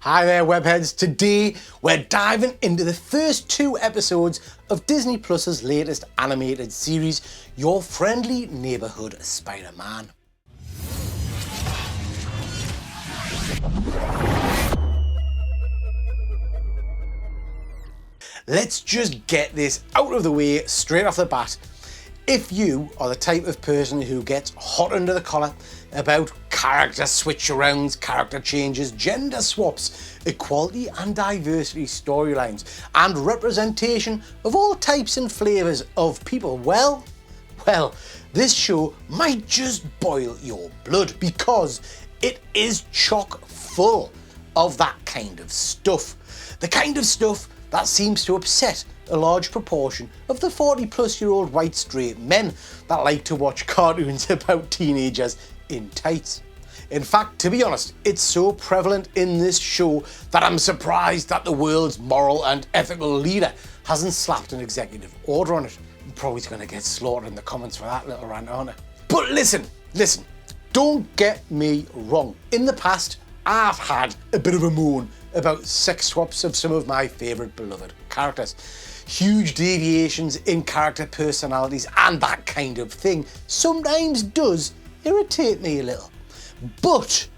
Hi there webheads, today we're diving into the first 2 episodes of Disney Plus's latest animated series, Your Friendly Neighborhood Spider-Man. Let's just get this out of the way straight off the bat. If you are the type of person who gets hot under the collar about character switch-arounds, character changes, gender swaps, equality and diversity storylines, and representation of all types and flavours of people, well, this show might just boil your blood because it is chock full of that kind of stuff. The kind of stuff that seems to upset a large proportion of the 40-plus-year-old white straight men that like to watch cartoons about teenagers in tights. In fact, to be honest, it's so prevalent in this show that I'm surprised that the world's moral and ethical leader hasn't slapped an executive order on it. I'm probably going to get slaughtered in the comments for that little rant, aren't I? But listen, don't get me wrong. In the past, I've had a bit of a moan about sex swaps of some of my favourite beloved characters. Huge deviations in character personalities and that kind of thing sometimes does irritate me a little. But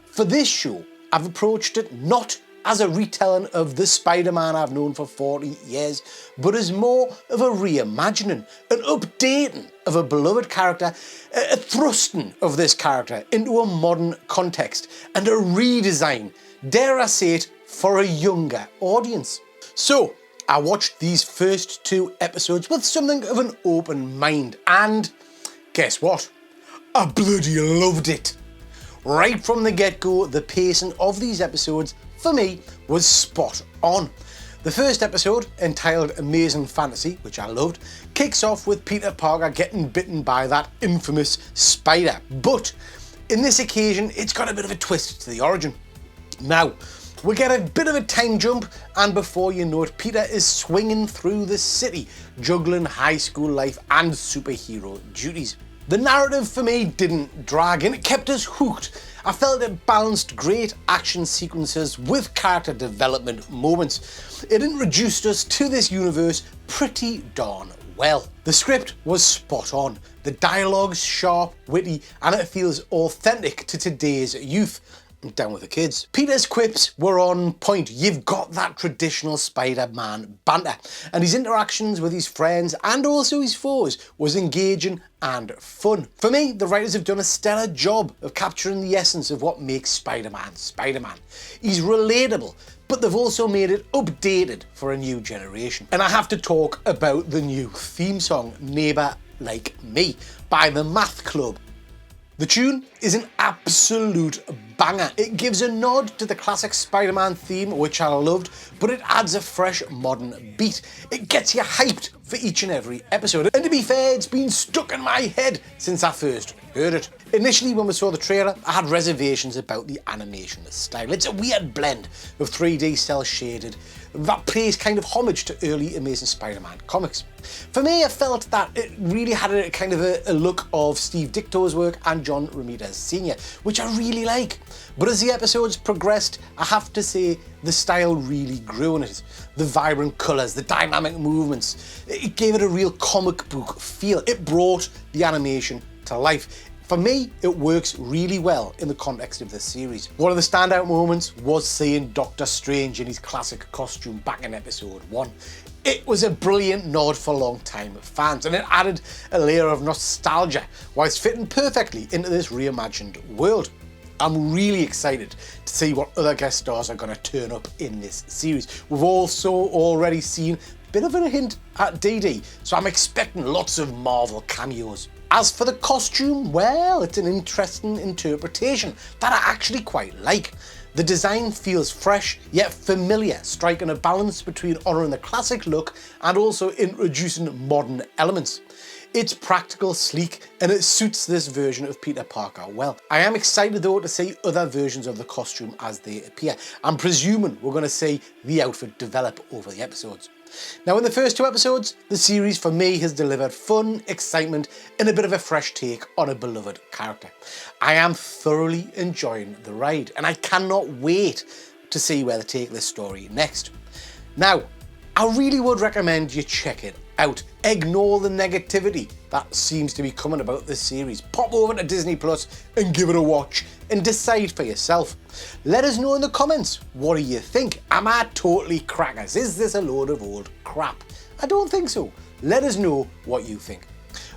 for this show, I've approached it not as a retelling of the Spider-Man I've known for 40 years, but as more of a reimagining, an updating of a beloved character, a thrusting of this character into a modern context, and a redesign, dare I say it, for a younger audience. So, I watched these first 2 episodes with something of an open mind, and guess what? I bloody loved it. Right from the get-go, the pacing of these episodes, for me, was spot on. The first episode, entitled Amazing Fantasy, which I loved, kicks off with Peter Parker getting bitten by that infamous spider. But in this occasion, it's got a bit of a twist to the origin. Now, we get a bit of a time jump, and before you know it, Peter is swinging through the city, juggling high school life and superhero duties. The narrative for me didn't drag and it kept us hooked. I felt it balanced great action sequences with character development moments. It introduced us to this universe pretty darn well. The script was spot on. The dialogue's sharp, witty, and it feels authentic to today's youth. I'm down with the kids. Peter's quips were on point. You've got that traditional Spider-Man banter, and his interactions with his friends and also his foes was engaging and fun. For me, the writers have done a stellar job of capturing the essence of what makes Spider-Man Spider-Man. He's relatable, but they've also made it updated for a new generation. And I have to talk about the new theme song, Neighbour Like Me, by the Math Club. The tune is an absolute banger. It gives a nod to the classic Spider-Man theme, which I loved, but it adds a fresh modern beat. It gets you hyped for each and every episode. And to be fair, it's been stuck in my head since I first heard it. Initially, when we saw the trailer, I had reservations about the animation style. It's a weird blend of 3D cel-shaded that pays kind of homage to early Amazing Spider-Man comics. For me, I felt that it really had a kind of a look of Steve Ditko's work and John Romita's Sr., which I really like. But as the episodes progressed, I have to say the style really grew in it. The vibrant colours, the dynamic movements, it gave it a real comic book feel. It brought the animation to life. For me, it works really well in the context of this series. One of the standout moments was seeing Doctor Strange in his classic costume back in episode 1. It was a brilliant nod for long-time fans, and it added a layer of nostalgia whilst fitting perfectly into this reimagined world. I'm really excited to see what other guest stars are going to turn up in this series. We've also already seen a bit of a hint at DD, so I'm expecting lots of Marvel cameos. As for the costume, well, it's an interesting interpretation that I actually quite like. The design feels fresh yet familiar, striking a balance between honouring the classic look and also introducing modern elements. It's practical, sleek, and it suits this version of Peter Parker well. I am excited though to see other versions of the costume as they appear. I'm presuming we're going to see the outfit develop over the episodes. Now, in the first 2 episodes, the series for me has delivered fun, excitement, and a bit of a fresh take on a beloved character. I am thoroughly enjoying the ride, and I cannot wait to see where they take this story next. Now, I really would recommend you check it out. Ignore the negativity that seems to be coming about this series. Pop over to Disney Plus and give it a watch and decide for yourself. Let us know in the comments, what do you think? Am I totally crackers? Is this a load of old crap? I don't think so. Let us know what you think.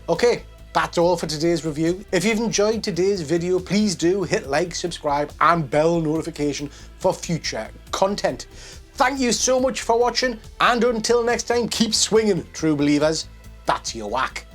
Okay, that's all for today's review. If you've enjoyed today's video, please do hit like, subscribe and bell notification for future content. Thank you so much for watching, and until next time, keep swinging, true believers. That's your whack.